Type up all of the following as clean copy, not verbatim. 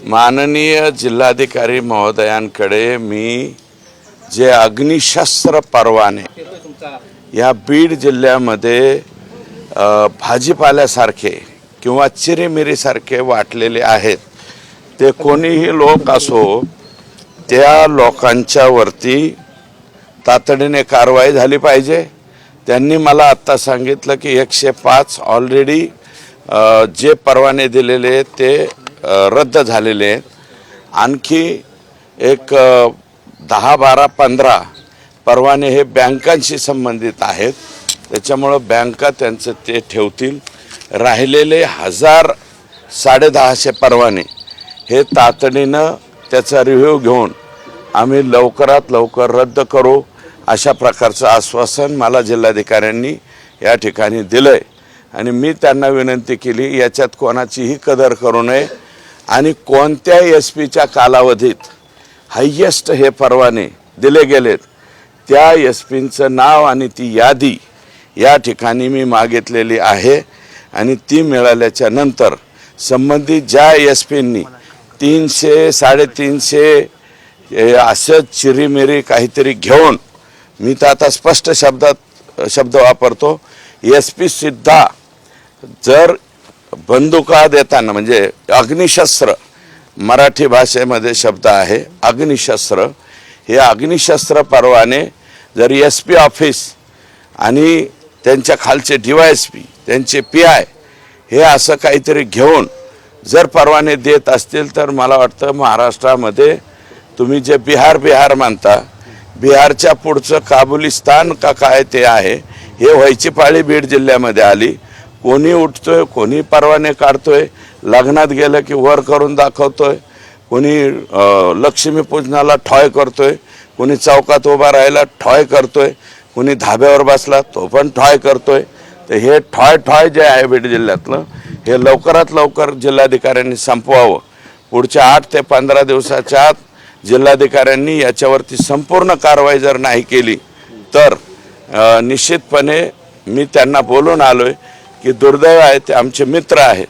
माननीय जिल्हाधिकारी महोदयांकडे मी जे अग्निशस्त्र परवाने या बीड जिल्ह्यामध्ये भाजीपाल्यासारखे किंवा चिरीमिरीसारखे वाटलेले आहेत, ते कोणीही लोक असो त्या लोकांच्या वरती तातडीने कारवाई झाली पाहिजे। त्यांनी मला आत्ता सांगितलं की 105 ऑलरेडी जे परवाने दिलेले ते रद्द झालेले आहेत। आणखी एक 10, 12, 15 परवाने हे बँकांशी संबंधित आहेत, त्याच्यामुळे बँका त्यांचं ते ठेवतील। राहिलेले 1000 1,500 परवाने हे तातडीनं त्याचा रिव्ह्यू घेऊन आम्ही लवकरात लवकर रद्द करू, अशा प्रकारचं आश्वासन मला जिल्हाधिकाऱ्यांनी या ठिकाणी दिलंय। आणि मी त्यांना विनंती केली याच्यात कोणाचीही कदर करू नये आणि कोणत्या एसपीच्या कालावधीत हायेस्ट हे परवाने दिले गेलेत त्या एसपींचं नाव आणि ती यादी या ठिकाणी मी मागितलेली आहे। आणि ती मिळाल्याच्या नंतर संबंधित ज्या एसपींनी 300, 350 असं चिरीमिरी काहीतरी घेऊन, मी तर आता स्पष्ट शब्द वापरतो, एसपी सुद्धा जर बंदुका देताना म्हणजे अग्निशस्त्र, मराठी भाषेमध्ये शब्द आहे अग्निशस्त्र, हे अग्निशस्त्र परवाने जर एसपी ऑफिस आणि त्यांच्या खालचे DYSP त्यांचे PI हे असं काहीतरी घेऊन जर परवाने देत असतील तर मला वाटतं महाराष्ट्रामध्ये तुम्ही जे बिहार म्हणता, बिहारच्या पुढचं काबुलिस्तान का काय ते आहे, हे व्हायची पाळी बीड जिल्ह्यामध्ये आली। कोणी उठतोय, कोणी परवाने काढतोय, लग्नात गेलं की वर करून दाखवतोय, कोणी लक्ष्मीपूजनाला ठॉय करतोय, कोणी चौकात उभा राहायला ठॉय करतोय, कोणी धाब्यावर बसला तो पण ठॉय करतोय। तर हे ठॉय जे आहे बीड जिल्ह्यातलं हे लवकरात लवकर जिल्हाधिकाऱ्यांनी संपवावं। पुढच्या 8 ते 15 दिवसाच्या आत जिल्हाधिकाऱ्यांनी याच्यावरती संपूर्ण कारवाई जर नाही केली तर निश्चितपणे मी त्यांना बोलून आलोय की दुर्दैव आहे, ते आमचे मित्र आहेत,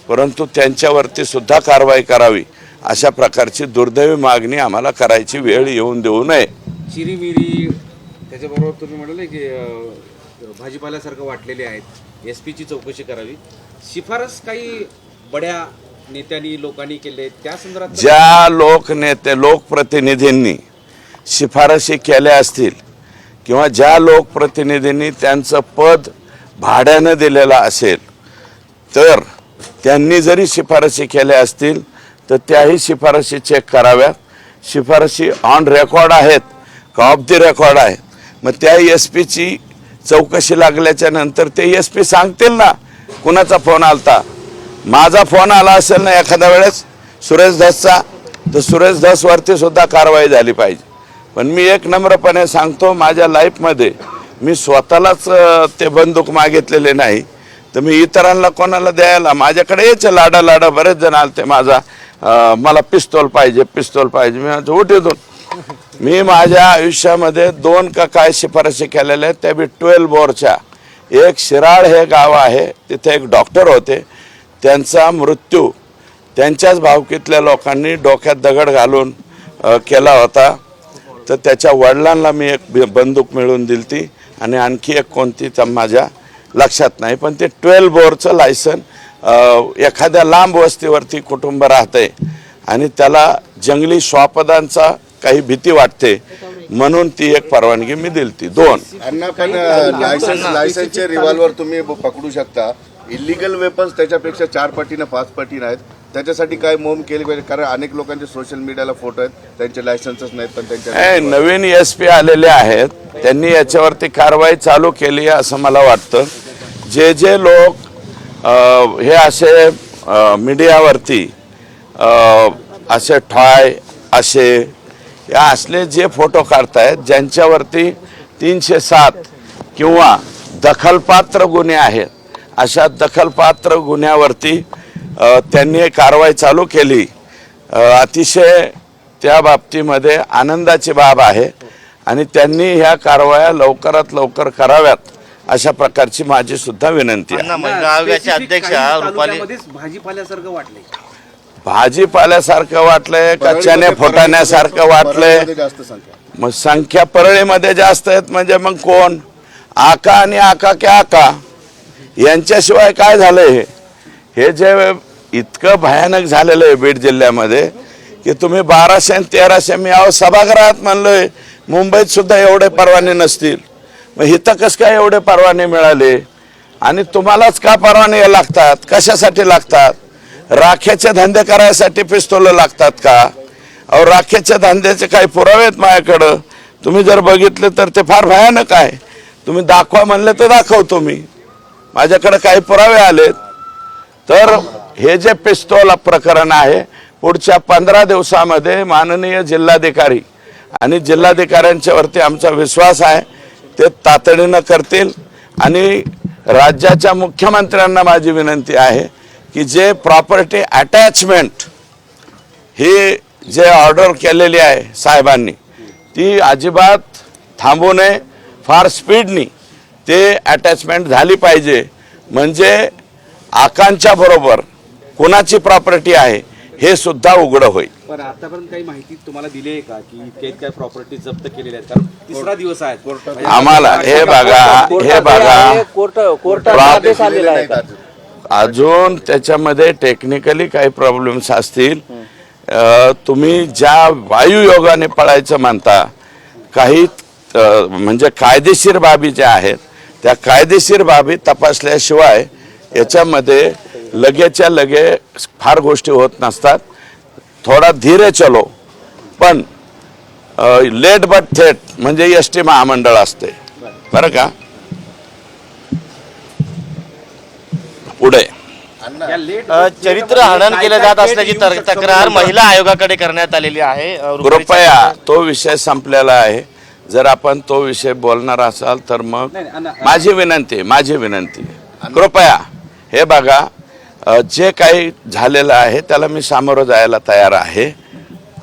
परंतु त्यांच्यावरती सुद्धा कारवाई करावी, अशा प्रकारची दुर्दैवी मागणी आम्हाला करायची वेळ येऊन देऊ नये। चिरीमिरी त्याच्याबरोबर तुम्ही म्हणाले की भाजीपाल्यासारखं वाटलेले आहेत, एसपीची चौकशी करावी, शिफारस काही बड्या नेत्यांनी लोकांनी केले त्या संदर्भात ज्या लोकप्रतिनिधींनी शिफारशी केल्या असतील किंवा ज्या लोकप्रतिनिधींनी त्यांचं पद भाड्यानं दिलेलं असेल तर त्यांनी जरी शिफारशी केल्या असतील तर त्याही शिफारशी चेक कराव्यात। शिफारशी ऑन रेकॉर्ड आहेत का ऑफ द रेकॉर्ड आहेत, मग त्या एसपीची चौकशी लागल्याच्या नंतर ते एसपी सांगतील ना कुणाचा फोन आलता। माझा फोन आला असेल ना एखाद्या वेळेस सुरेश धसचा, तर सुरेश धसवरती सुद्धा कारवाई झाली पाहिजे। पण मी एक नम्रपणे सांगतो, माझ्या लाईफमध्ये मी स्वतःलाच ते बंदूक मागितलेले नाही, तर मी इतरांना कोणाला द्यायला, माझ्याकडे यायचे लाडा बरेच जण आलते, मला पिस्तूल पाहिजे मी उठीतून मी माझ्या आयुष्यामध्ये 2 का काय शिफारशी केलेल्या आहेत, त्या बी 12 बोरच्या। एक शिराळ हे गाव आहे, तिथे एक डॉक्टर होते, त्यांचा मृत्यू त्यांच्याच भावकीतल्या लोकांनी डोक्यात दगड घालून केला होता, तर त्याच्या वडिलांना मी एक बंदूक मिळवून दिलती आणि आणखी एक कोणती तर माझ्या लक्षात नाही, पण ते 12 बोरचं लायसन एखाद्या लांब वस्तीवरती कुटुंब राहते आणि त्याला जंगली श्वापदांचा काही भीती वाटते म्हणून ती एक परवानगी मी दिलती। 2 पण लायसन्सचे रिव्हॉल्वर तुम्ही पकडू शकता, इलिगल वेपन्स त्याच्यापेक्षा 4 पटीने 5 पटीने आहेत, त्याच्यासाठी काय मोहीम केली पाहिजे? कारण अनेक लोकांचे सोशल मीडियाला फोटो आहेत, त्यांचे लायसन्सच नाहीत, पण त्यांच्या नवीन एसपी आलेले आहेत, त्यांनी याच्यावरती कारवाई चालू केली आहे असं मला वाटतं। जे लोक हे असे मीडियावरती असे ठॉय या असले जे फोटो काढतायत, ज्यांच्यावरती 307 किंवा दखलपात्र गुन्हे आहेत, अशा दखलपात्र गुन्ह्यावरती त्यांनी कारवाई चालू केली। अतिशय त्या बाबतीमध्ये आनंदाची बाब आहे आणि त्यांनी ह्या कारवाया लवकरात लवकर कराव्यात अशा प्रकारची माझी सुद्धा विनंती आहे। महिला आयोगाच्या अध्यक्षा रुपाली भाजीपाल्यासारखं वाटले भाजीपाल्यासारखं वाटलंय का चणे फुटाण्यासारखं वाटलंय? परळीमध्ये जास्त संख्या. मग संख्या परळीमध्ये जास्त आहेत म्हणजे मग कोण? आका आणि आका के आका यांच्याशिवाय काय झालंय? हे जे इतकं भयानक झालेलं आहे बीड जिल्ह्यामध्ये की तुम्ही 1200 आणि 1300 मी सभागृहात म्हणलोय मुंबईत सुद्धा एवढे परवाने नसतील, मग इथं कसं काय एवढे परवाने मिळाले? आणि तुम्हालाच का परवाने लागतात? कशासाठी लागतात? राख्याचे धंदे करायसाठी पिस्तोल लागतात का? अहो राख्याच्या धंद्याचे काही पुरावे आहेत माझ्याकडं, तुम्ही जर बघितले तर ते फार भयानक आहे. तुम्ही दाखवा म्हणले तर दाखवतो मी, माझ्याकडे काही पुरावे आलेत. तर हे जे पिस्तोल प्रकरण आहे पुढच्या 15 दिवसामध्ये माननीय जिल्हाधिकारी आणि जिल्हाधिकाऱ्यांच्या वरती आमचा विश्वास आहे, ते तातडीनं करतील. आणि राज्याच्या मुख्यमंत्र्यांना माझी विनंती आहे की जे प्रॉपर्टी अटॅचमेंट ही जे ऑर्डर केलेली आहे साहेबांनी ती अजिबात थांबू नये, फार स्पीडनी ते अटॅचमेंट झाली पाहिजे. म्हणजे आकांच्या बरोबर कोणाची प्रॉपर्टी आहे हे सुद्धा उघड होईल. पण आतापर्यंत काही माहिती तुम्हाला दिली आहे का की इतक्या इतक्या प्रॉपर्टी जप्त केलेल्या आहेत? कारण तिसरा दिवस आहे आम्हाला हे बघा कोर्टाचा आदेश आलेला आहे का? अजून त्याच्यामध्ये टेक्निकली काही प्रॉब्लेम्स असतील. तुम्ही ज्या वायुयोगाने पळायचं म्हणता, काही म्हणजे कायदेशीर बाबी ज्या आहेत त्या कायदेशीर बाबी तपासल्याशिवाय याच्यामध्ये लगेच्या लगे फार गोष्टी होत नसतात. थोडा धीरे चलो, पण लेट बट थेट म्हणजे एसटी महामंडळ असते बरं का. पुढे चरित्र हनन केलं जात असल्याची तक्रार महिला आयोगाकडे करण्यात आलेली आहे. कृपया तो विषय संपलेला आहे. जर आपण तो विषय बोलणार असाल तर मग माझी विनंती कृपया हे बघा, जे काही झालेलं आहे त्याला मी सामोरं जायला तयार आहे.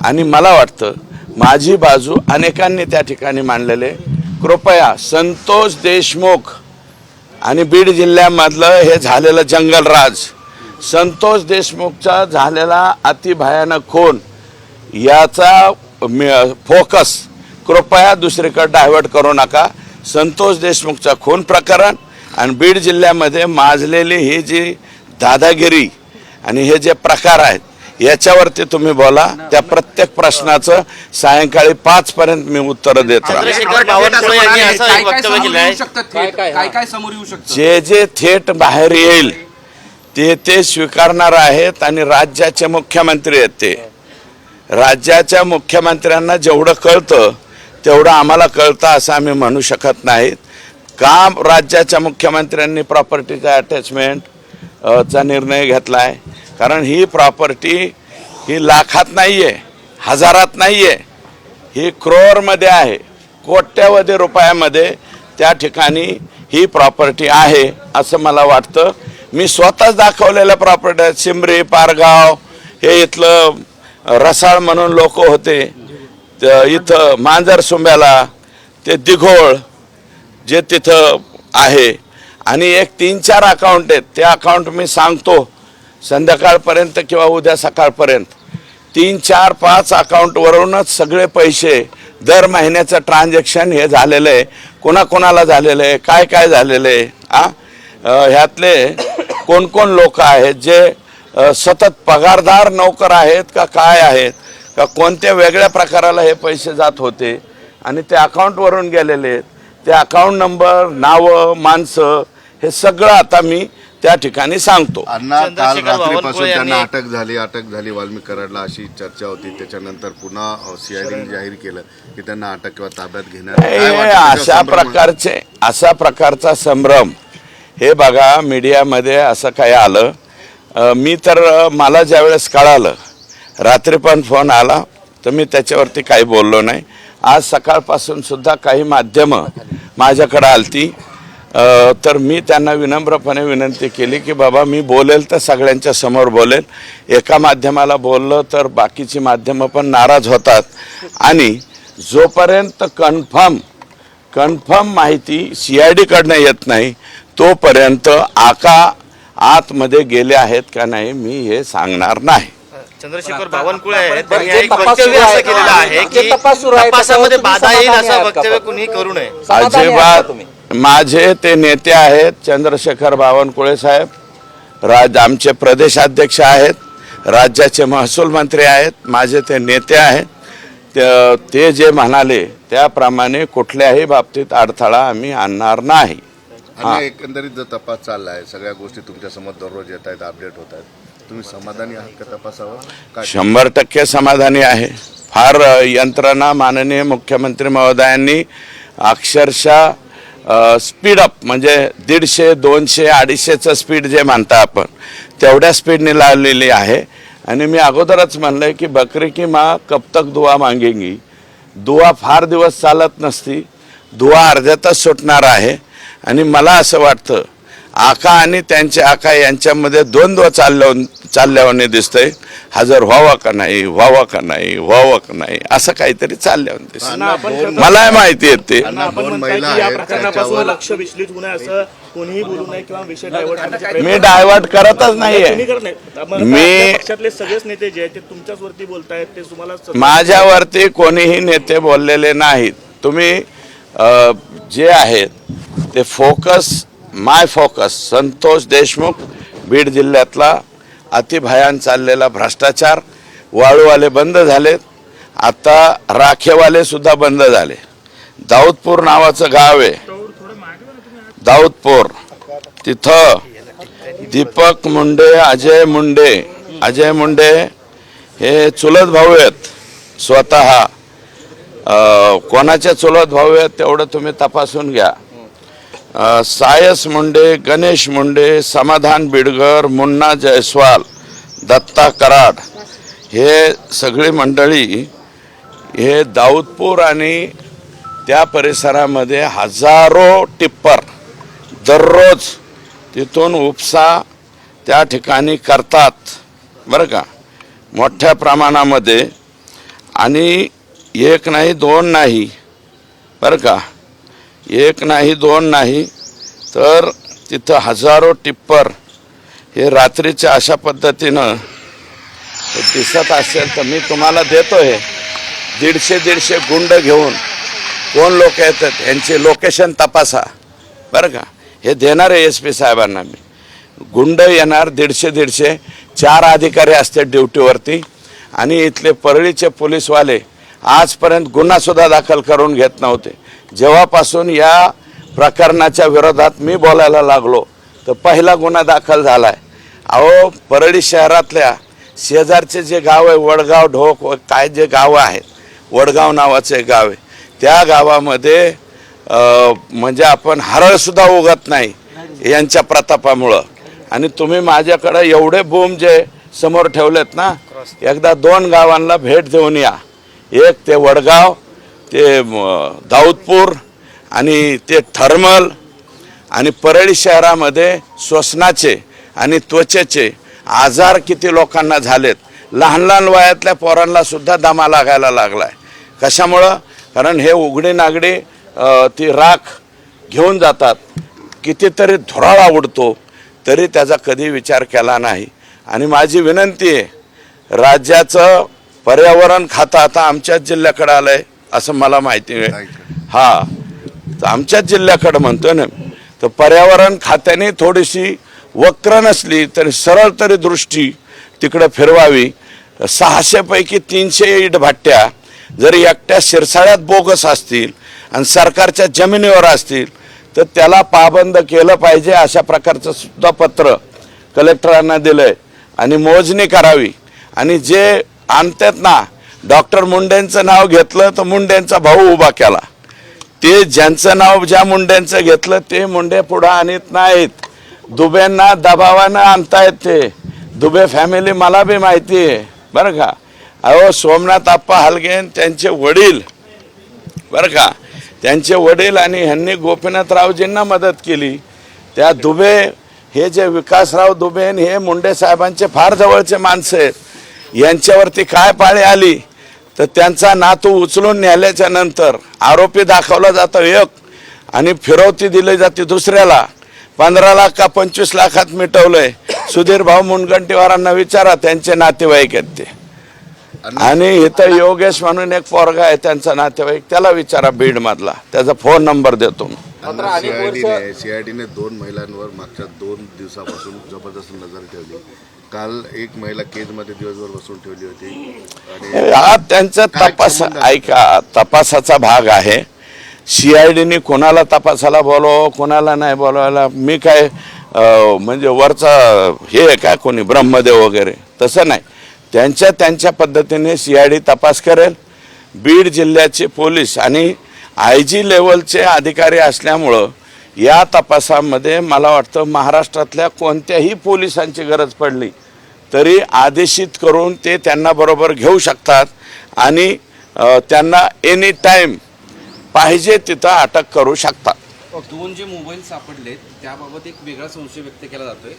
आणि मला वाटतं माझी बाजू अनेकांनी त्या ठिकाणी मांडलेले. कृपया संतोष देशमुख आणि बीड जिल्ह्यामधलं हे झालेलं जंगलराज, संतोष देशमुखचा झालेला अतिभयानक खून, याचा फोकस कृपया दुसरीकडे डायव्हर्ट करू नका. संतोष देशमुखचा खून प्रकरण आणि बीड जिल्ह्यामध्ये माजलेली ही जी दादागिरी आणि हे जे प्रकार आहेत याच्यावरती तुम्ही बोला. त्या प्रत्येक प्रश्नाचं सायंकाळी 5 पर्यंत मी उत्तर देत राहतो. काय समोर येऊ शकतं? जे थेट बाहेर येईल ते स्वीकारणार आहेत. आणि राज्याचे मुख्यमंत्री आहेत, ते राज्याच्या मुख्यमंत्र्यांना जेवढं कळतं तेवढं आम्हाला कळतं असं आम्ही म्हणू शकत नाहीत. का राज्याच्या मुख्यमंत्र्यांनी प्रॉपर्टीचा अटॅचमेंट चा निर्णय घेतलाय? कारण ही प्रॉपर्टी ही लाखात नाहीये, हजारात नाहीये, ही करोडमध्ये आहे, कोट्यवधी रुपयामध्ये त्या ठिकाणी ही प्रॉपर्टी आहे असं मला वाटतं. मी स्वतःच दाखवलेल्या प्रॉपर्टी आहेत. सिमरी, पारगाव, हे इथलं रसाळ म्हणून लोक होते, इथं मांजरसुंब्याला, ते दिघोळ जे तिथं आहे. आणि एक 3-4 अकाउंट आहेत, ते अकाउंट मी सांगतो संध्याकाळपर्यंत किंवा उद्या सकाळपर्यंत. 3-4-5 अकाउंटवरूनच सगळे पैसे दर महिन्याचं ट्रान्झॅक्शन हे झालेलं आहे. कोणाकोणाला झालेलं आहे, काय झालेलं आहे, ह्यातले कोण कोण लोक आहेत जे सतत पगारदार नोकर आहेत का काय आहेत का कोणत्या वेगळ्या प्रकाराला हे पैसे जात होते आणि ते अकाउंटवरून गेलेले आहेत. ते अकाउंट नंबर, नावं, माणसं हे सगळं आता मी त्या ठिकाणी सांगतो. अण्णा, काल रात्रीपासून त्यांना अटक झाली वाल्मिक कराडला अशी चर्चा होती. त्याच्यानंतर पुन्हा सीआयडीने जाहीर केलं की त्यांना अटक किंवा ताब्यात घेण्यात. अशा प्रकारचा संभ्रम हे बघा मीडियामध्ये असं काय आलं. मी तर मला ज्यावेळेस कळालं, रात्री पण फोन आला तर मी त्याच्यावरती काही बोललो नाही. आज सकाळपासून सुद्धा काही माध्यमं माझ्याकडे आलती, तर मी त्यांना विनम्रपणे विनंती केली की बाबा मी बोलेल तर सगळ्यांच्या समोर बोलेल. एका माध्यमाला बोललं तर बाकीची माध्यमं पण नाराज होतात. आणि जोपर्यंत कन्फर्म माहिती CID कडनं येत नाही तोपर्यंत आका आतमध्ये गेले आहेत का नाही मी हे सांगणार नाही. चंद्रशेखर बावनकुळे आहेत बरं, त्यांनी जे एक तपास वक्तव्य सुरू असं आहे, केलेलं आहे जे की तपास सुरू आहे, तपासामध्ये त्याच्यावर बाधा येईल तुम्ही असं समाधानी आहात का वक्तव्य पण? कुणी करू नये. समाधानी आहात का अजिबात तुम्ही? माझे ते नेते आहेत चंद्रशेखर बावनकुळे साहेब, आमचे प्रदेशाध्यक्ष आहेत, राज्याचे महसूल मंत्री आहेत, माझे ते नेते आहेत. ते जे म्हणाले त्याप्रमाणे कुठल्याही बाबतीत अडथळा आम्ही आणणार नाही. आणि एकंदरीत जो तपास चाललाय, सगळ्या गोष्टी तुमच्या समोर दररोज येत आहेत, अपडेट होत आहेत, तुम्ही समाधानी आहात का तपासावर? काय 100% समाधानी आहे. फार यंत्रणा माननीय मुख्यमंत्री महोदयांनी अक्षरशः स्पीडअप म्हणजे 150, 200, 250चं स्पीड जे म्हणता आपण तेवढ्या स्पीडने लावलेली आहे. आणि मी अगोदरच म्हणलंय की बकरी की माँ कब तक दुआ मागेंगी. दुआ फार दिवस चालत नसती, दुआ अर्ध्यातच सुटणार आहे. आणि मला असं वाटतं आका आणि त्यांचे आका यांच्यामध्ये द्वंद्व चालल्यावाने दिसतंय. हजर व्हावा का नाही, व्हावा का नाही, व्हावा का नाही, असं काहीतरी चालल्यावाने दिसतं. मला माहिती आहे ते. दोन महिला या आहेत प्रकरणापासून त्याच्यावर लक्ष विचलित होऊ नये असं कोणीही बोलू नये किंवा विषय डायव्हर्ट करण्याचे प्रयत्न मी डायव्हर्ट करतच नाहीये. कोणी करत नाही. मी- आपल्या पक्षातले सगळेच नेते जे आहेत ते तुमच्याच वरती बोलतायत, ते तुम्हाला माझ्यावरती कोणीही नेते बोललेले नाहीत. तुम्ही जे आहेत ते माय फोकस संतोष देशमुख, बीड जिल्ह्यातला अतिभयान चाललेला भ्रष्टाचार, वाळूवाले बंद झालेत, आता राखेवाले सुद्धा बंद झाले. दाऊदपूर नावाचं गाव आहे, दाऊदपूर, तिथं दीपक मुंडे, अजय मुंडे हे चुलत भाऊ आहेत स्वतः. कोणाचे चुलत भाऊ आहेत तेवढं तुम्ही तपासून घ्या. सायस मुंडे, गणेश मुंडे, समाधान बिडगर, मुन्ना जयस्वाल, दत्ता कराड हे सगळी मंडळी हे दाऊदपूर आणि त्या परिसरामध्ये हजारो टिप्पर दररोज तिथून उपसा त्या ठिकाणी करतात बरं का, मोठ्या प्रमाणामध्ये. आणि एक नाही दोन नाही बरं का, एक नाही दोन नाही तर तिथं हजारो टिप्पर हे रात्रीच्या अशा पद्धतीनं दिसत असेल तर मी तुम्हाला देतो. हे 150 गुंड घेऊन कोण लोक येतात यांचे लोकेशन तपासा बरं का. हे देणार आहे SP साहेबांना मी. गुंड येणार 150, 4 अधिकारी असते ड्युटीवरती. आणि इथले परळीचे पोलीसवाले आजपर्यंत गुन्हासुद्धा दाखल करून घेत नव्हते. जेव्हापासून या प्रकरणाच्या विरोधात मी बोलायला लागलो तर पहिला गुन्हा दाखल झाला आहे. अहो, परळी शहरातल्या शेजारचे जे गाव आहे वडगाव, ढोक काय जे गावं आहेत, वडगाव नावाचं एक गाव आहे, त्या गावामध्ये म्हणजे आपण हरळसुद्धा उगत नाही यांच्या प्रतापामुळं. आणि तुम्ही माझ्याकडं एवढे बूम जे समोर ठेवलेत ना, एकदा 2 गावांना भेट देऊन या. एक ते वडगाव, ते दाऊदपूर आणि ते थर्मल. आणि परळी शहरामध्ये श्वसनाचे आणि त्वचेचे आजार किती लोकांना झालेत. लहान वयातल्या पोरांना सुद्धा दमा लागायला लागलाय. कशामुळं? कारण हे उघडी नागडी ती राख घेऊन जातात. कितीतरी धुराळा उडतो तरी त्याचा कधी विचार केला नाही. आणि माझी विनंती आहे, राज्याचं पर्यावरण खातं आता आमच्याच जिल्ह्याकडे आलंय असं मला माहिती आहे. हा, तर आमच्याच जिल्ह्याकडे म्हणतोय ना, तर पर्यावरण खात्याने थोडीशी वक्र नसली तरी सरळ तरी दृष्टी तिकडे फिरवावी. 600 पैकी 300 इटभाट्या जरी एकट्या शिरसाळ्यात बोगस असतील आणि सरकारच्या जमिनीवर असतील तर त्याला पाबंद केलं पाहिजे. अशा प्रकारचं सुद्धा पत्र कलेक्टरांना दिलंय. आणि मोजणी करावी. आणि जे आणतात ना, डॉक्टर मुंडेंचं नाव घेतलं तर मुंडेंचा भाऊ उभा केला. ते ज्यांचं नाव ज्या मुंडेंचं घेतलं ते मुंडे पुढं आणत नाहीत. दुबेंना दबावानं आणतायत ते. दुबे फॅमिली मला बी माहिती आहे बरं का. अहो, सोमनाथ आप्पा हलगेन त्यांचे वडील बरं का, त्यांचे वडील आणि ह्यांनी गोपीनाथरावजींना मदत केली. त्या दुबे हे जे विकासराव दुबे हे मुंडे साहेबांचे फार जवळचे माणसं आहेत. यांच्यावरती काय पाळी आली तर त्यांचा नातू उचलून नेल्याच्या नंतर आरोपी दाखवला जातो एक आणि फिरवती दिली जाते दुसऱ्याला. 15 लाख का 25 लाखात मिटवलंय. सुधीर भाऊ मुनगंटीवारांना विचारा, त्यांचे नातेवाईक आहेत ते. आणि इथं योगेश म्हणून एक पोरगा आहे त्यांचा नातेवाईक, त्याला विचारा बीड मधला, त्याचा फोन नंबर देतो. सीआयडीने 2 महिलांवर मागच्या 2 दिवसापासून जबरदस्त नजर ठेवली. काल एक महिला केजमध्ये दिवसभर बसून ठेवली होती. हा त्यांचा तपास, ऐका, तपासाचा भाग आहे. सीआयडीने कोणाला तपासाला बोलव, कोणाला नाही बोलवायला मी काय म्हणजे वरचा हे आहे काय कोणी ब्रह्मदेव वगैरे, तसं नाही. त्यांच्या पद्धतीने सीआयडी तपास करेल. बीड जिल्ह्याचे पोलीस आणि IG लेवलचे अधिकारी असल्यामुळं या तपासामध्ये मला वाटतं महाराष्ट्रातल्या कोणत्याही पोलिसांची गरज पडली तरी आदेशित करून ते त्यांना बरोबर घेऊ शकतात आणि त्यांना एनी टाईम पाहिजे तिथं अटक करू शकतात. 2 जे मोबाईल सापडलेत त्याबाबत एक वेगळा संशय व्यक्त केला जातोय.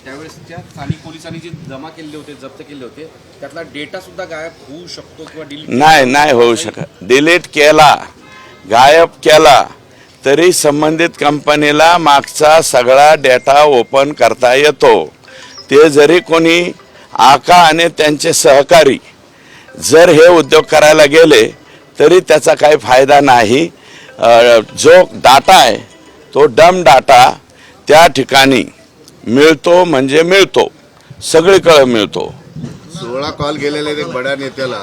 त्यावेळेस त्या स्थानिक पोलिसांनी जे जमा केले होते, जप्त केले होते, त्यातला डेटा सुद्धा गायब होऊ शकतो किंवा डिलीट नाही होऊ शकत. डिलीट केला, गायब केला तरी संबंधित कंपनीला मागचा सगळा डेटा ओपन करता येतो. ते जरी कोणी आका आणि त्यांचे सहकारी जर हे उद्योग करायला गेले तरी त्याचा काही फायदा नाही. जो डाटा आहे तो डम डाटा त्या ठिकाणी मिळतो म्हणजे मिळतो, सगळीकडे मिळतो. 16 कॉल गेलेले आहेत बड्या नेत्याला,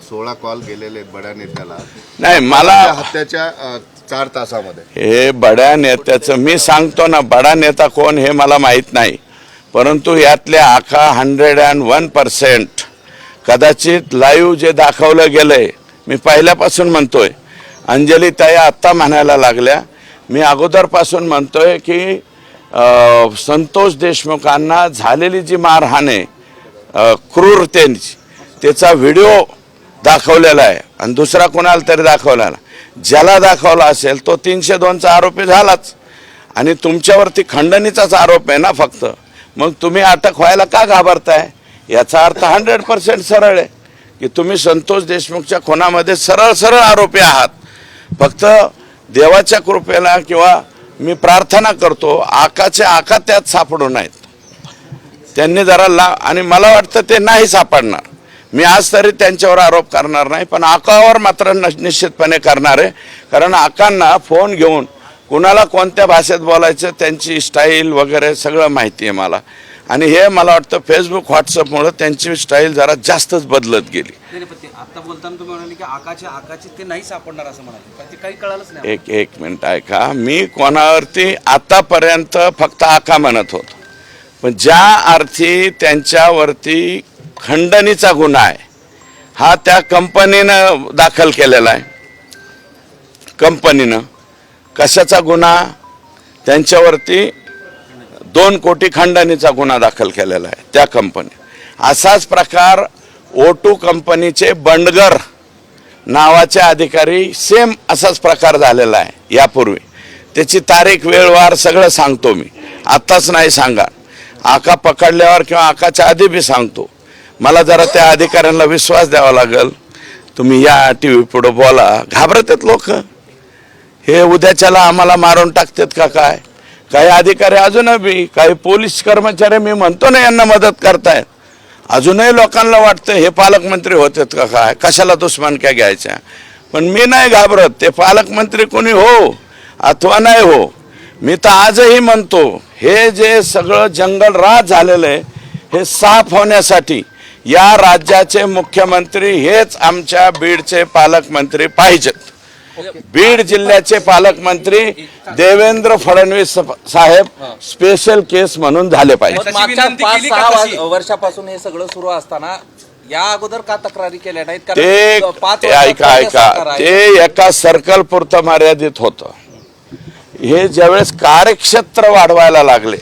16 कॉल गेलेले आहेत बड्या नेत्याला. नाही मला हत्याच्या 4 तासामध्ये हे बड्या नेत्याचं मी सांगतो ना, बडा नेता कोण हे मला माहीत नाही, परंतु यातले आखा 101% कदाचित लाईव्ह जे दाखवलं गेलंय, मी पहिल्यापासून म्हणतोय, अंजली ताई आत्ता म्हणायला लागल्या, मी अगोदरपासून म्हणतोय की संतोष देशमुखांना झालेली जी मारहाण आहे क्रूरतेची, त्याचा व्हिडिओ दाखवलेला आहे आणि दुसरा कोणाला तरी दाखवलेला. ज्याला दाखवला असेल तो 302चा आरोपी झालाच आणि तुमच्यावरती खंडणीचाच आरोप आहे ना फक्त. मग तुम्ही अटक व्हायला का घाबरताय? याचा अर्थ 100% सरळ आहे की तुम्ही संतोष देशमुखच्या खुनामध्ये सरळ आरोपी आहात. फक्त देवाच्या कृपेला किंवा मी प्रार्थना करतो आकाचे आका त्यात सापडू नयेत. त्यांनी जरा आणि मला वाटतं ते नाही सापडणार. मी आज तरी त्यांच्यावर आरोप करणार नाही, पण आकावर मात्र निश्चितपणे करणार आहे. कारण आकांना फोन घेऊन कुणाला कोणत्या भाषेत बोलायचं त्यांची स्टाईल वगैरे सगळं माहिती आहे मला. आणि हे मला वाटतं फेसबुक व्हॉट्सअपमुळे त्यांची स्टाईल जरा जास्तच बदलत गेली. आता बोलताना तुम्ही म्हणाले की आकाचे ते नाही सापडणार असं म्हणाले, पण ते काही कळालंच नाही. एक मिनिट ऐका, मी कोणावरती आतापर्यंत फक्त आका म्हणत होतो, पण ज्या अर्थी त्यांच्यावरती खंडणीचा गुन्हा आहे हा त्या कंपनीनं दाखल केलेला आहे. कंपनीनं कशाचा गुन्हा? त्यांच्यावरती 2 कोटी खंडणीचा गुन्हा दाखल केलेला आहे त्या कंपनी. असाच प्रकार O2 कंपनीचे बंडगर नावाचे अधिकारी सेम असाच प्रकार झालेला आहे यापूर्वी. त्याची तारीख वेळवार सगळं सांगतो मी, आत्ताच नाही सांगा. आका पकडल्यावर किंवा आकाच्या आधी बी सांगतो. मला जरा त्या अधिकाऱ्यांना विश्वास द्यावा लागेल. तुम्ही या TV पुढे बोला. घाबरतात लोक, हे उद्याच्याला आम्हाला मारून टाकतात का काय? काही अधिकारी अजूनही बी, काही पोलीस कर्मचारी मी म्हणतो ना यांना मदत करतायत, अजूनही लोकांना वाटतं हे पालकमंत्री होतात का काय, कशाला दुश्मनक्या घ्यायच्या. पण मी नाही घाबरत. ते पालकमंत्री कोणी हो अथवा नाही हो, मी तर आजही म्हणतो हे जे सगळं जंगल राज झालेलं आहे हे साफ होण्यासाठी या राज्याचे मुख्यमंत्री हेच आमच्या बीडचे पालकमंत्री पाहिजेत. बीड जिल्ह्याचे पालकमंत्री देवेंद्र फडणवीस साहेब स्पेशल केस म्हणून झाले पाहिजे. मागच्या 5-6 वर्षापासून हे सगळं सुरू असताना या अगोदर का तक्रारी केल्या नाहीत? ते ऐका ते एका सर्कल पुरतं मर्यादित होतं. हे ज्यावेळेस कार्यक्षेत्र वाढवायला लागले,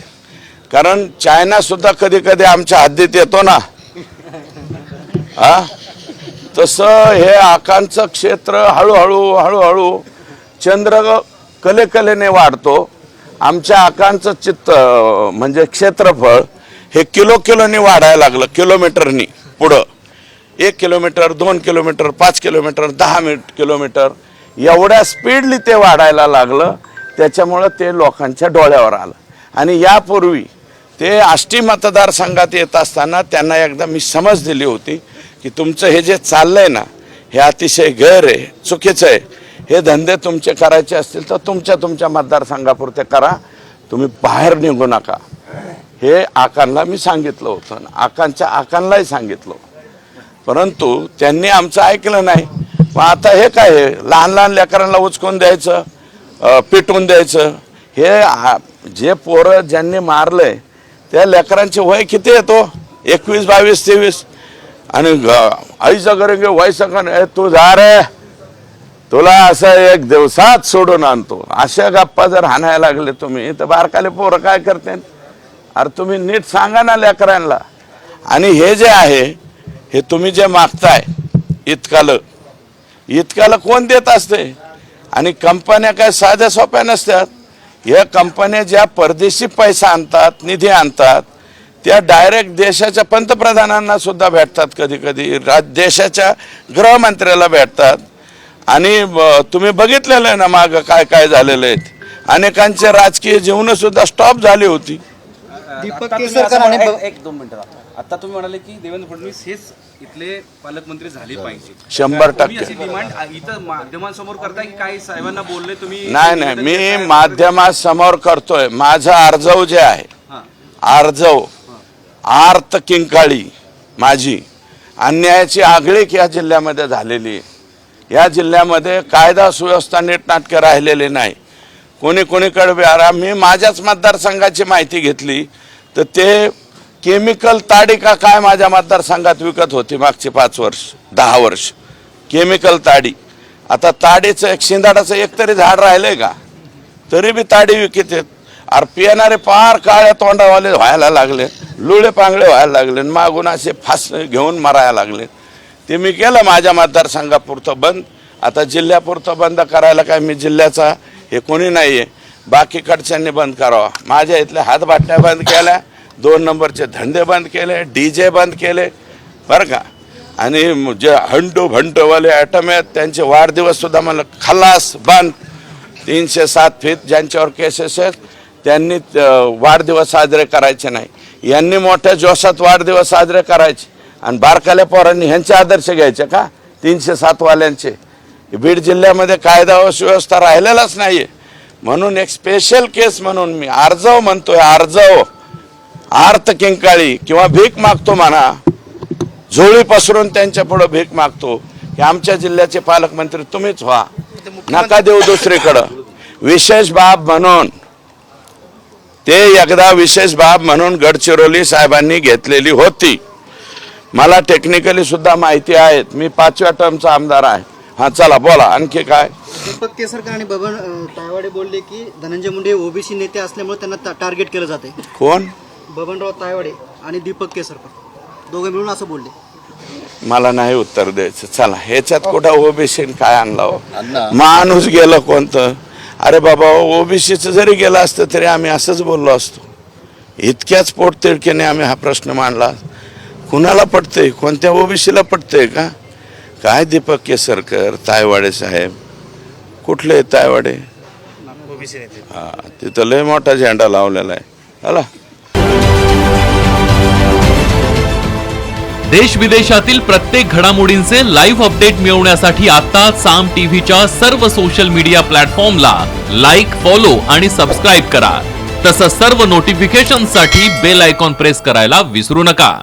कारण चायना सुद्धा कधी कधी आमच्या हद्दीत येतो ना, तसं हे आकांचं क्षेत्र हळूहळू चंद्र कलेने वाढतो. आमच्या आकांचं चित्त म्हणजे क्षेत्रफळ हे किलोनी वाढायला लागलं, किलोमीटरनी पुढं. 1 किलोमीटर, 2 किलोमीटर, 5 किलोमीटर, 10 किलोमीटर एवढ्या स्पीडली ते वाढायला लागलं. त्याच्यामुळं ते लोकांच्या डोळ्यावर आलं. आणि यापूर्वी ते आष्टी मतदारसंघात येत असताना त्यांना एकदा मी समज दिली होती की तुमचं हे जे चाललंय ना हे अतिशय गैर आहे, चुकीचं आहे. हे धंदे तुमचे करायचे असतील तर तुमच्या मतदारसंघापुरते करा, तुम्ही बाहेर निघू नका. हे आकांना मी सांगितलं होतं, आकांच्या आकांनाही सांगितलं, परंतु त्यांनी आमचं ऐकलं नाही. मग आता हे काय आहे, लहान लहान लेकरांना उचकून द्यायचं, पिटून द्यायचं. हे जे पोरं ज्यांनी मारलंय त्या लेकरांचे वय किती येतो, 21, 22, 23. आणि आईचं करेंगे वयचं का तू जा रे, तुला असं एक दिवसात सोडून आणतो, अशा गप्पा जर हाणायला लागले तुम्ही तर बारकाले पोरं काय करते. अरे तुम्ही नीट सांगा ना लेकरांना. आणि हे जे आहे हे तुम्ही जे मागताय इतकालं कोण देत असते. आणि कंपन्या काय साध्या सोप्या नसतात. या कंपन्या ज्या परदेशी पैसा आणतात, निधी आणतात, त्या डायरेक्ट देशाच्या पंतप्रधानांना सुद्धा भेटतात, कधी कधी देशाच्या गृहमंत्र्याला भेटतात. आणि तुम्ही बघितलेलं आहे ना मागं काय काय झालेलं आहे. अनेकांचे राजकीय जीवन सुद्धा स्टॉप झाली होती. दीपक केसरकर एक 2 मिनिटं. आता तुम्ही म्हणाले की देवेंद्र फडणवीस हेच इथले पालकमंत्री झाले पाहिजे. 100% अशी डिमांड इथं माध्यमांसमोर करताय की काही साहेबांना बोलले तुम्ही? नाही, मी माध्यमासमोर करतोय. माझं आर्जव जे आहे, आर्जव आर्त किंकाळी माझी अन्यायाची आगळीक या जिल्ह्यामध्ये झालेली आहे. या जिल्ह्यामध्ये कायदा सुव्यवस्था नीटनाटकं राहिलेले नाही. कोणीकडे मी माझ्याच मतदारसंघाची माहिती घेतली तर ते केमिकल ताडी का काय माझ्या मतदारसंघात विकत होती मागचे 5 वर्ष 10 वर्ष केमिकल ताडी. आता ताडीचं एक शिंदाडाचं एक तरी झाड राहिलंय का, तरी बी ताडी विकत आहेत. अरे पिणारे पार काळ्या तोंडावाले व्हायला लागले, लुळे पांगळे व्हायला लागले, मागून असे फास घेऊन मारायला लागले. ते मी केलं माझ्या मतदारसंघापुरतं बंद. आता जिल्ह्यापुरतं बंद करायला काय मी जिल्ह्याचा हे कोणी नाही आहे. बाकीकडच्यांनी बंद करावा. माझ्या इथल्या हातबाटण्या बंद केल्या, 2 नंबरचे धंदे बंद केले, DJ बंद केले बरं का. आणि जे हंटू भंटूवाले ॲटम आहेत त्यांचे वाढदिवस सुद्धा मला खलास बंद. 307 फीत ज्यांच्यावर केसेस आहेत त्यांनी वाढदिवस साजरे करायचे नाही. यांनी मोठ्या जोशात वाढदिवस साजरे करायचे आणि बारकाल्या पोरांनी ह्यांचे आदर्श घ्यायचे का 307 वाल्यांचे. बीड जिल्ह्यामध्ये कायदा व सुव्यवस्था राहिलेलाच नाहीये. म्हणून एक स्पेशल केस म्हणून मी आर्जव म्हणतोय, आर्जव आर्त किंकाळी किंवा भीक मागतो म्हणा, झोळी पसरून त्यांच्या पुढे भीक मागतो की आमच्या जिल्ह्याचे पालकमंत्री तुम्हीच व्हा, नका देऊ दुसरीकडं. विशेष बाब म्हणून ते एकदा विशेष बाब म्हणून गडचिरोली साहेबांनी घेतलेली होती. मला टेक्निकली सुद्धा माहिती आहेत. मी 5व्या टर्मचा आमदार आहे. हा चला बोला आणखी काय. दीपक केसरकर आणि बबन तायवाडे बोलले की धनंजय मुंडे ओबीसी नेते असल्यामुळे त्यांना टार्गेट केलं जाते. कोण? बबनराव तायवाडे आणि दीपक केसरकर दोघे मिळून असं बोलले. मला नाही उत्तर द्यायचं. चला ह्याच्यात कुठं ओबीसी काय आणला हो? माणूस गेलं कोणतं? अरे बाबा ओबीसीचं जरी गेलं असतं तरी आम्ही असंच बोललो असतो. इतक्याच पोटतिडकीने आम्ही हा प्रश्न मांडला. कुणाला पटतंय? कोणत्या ओबीसीला पटतंय का? काय दीपक केसरकर तायवाडे साहेब कुठले तायवाडे? हा तिथं लय मोठा झेंडा लावलेला आहे. चला. देश विदेशातील प्रत्येक घडामोडींचे लाईव्ह अपडेट मिळवण्यासाठी आता साम टीव्हीच्या सर्व सोशल मीडिया प्लॅटफॉर्मला लाईक, फॉलो आणि सबस्क्राईब करा. तसंच सर्व नोटिफिकेशनसाठी बेल आयकॉन प्रेस करायला विसरू नका.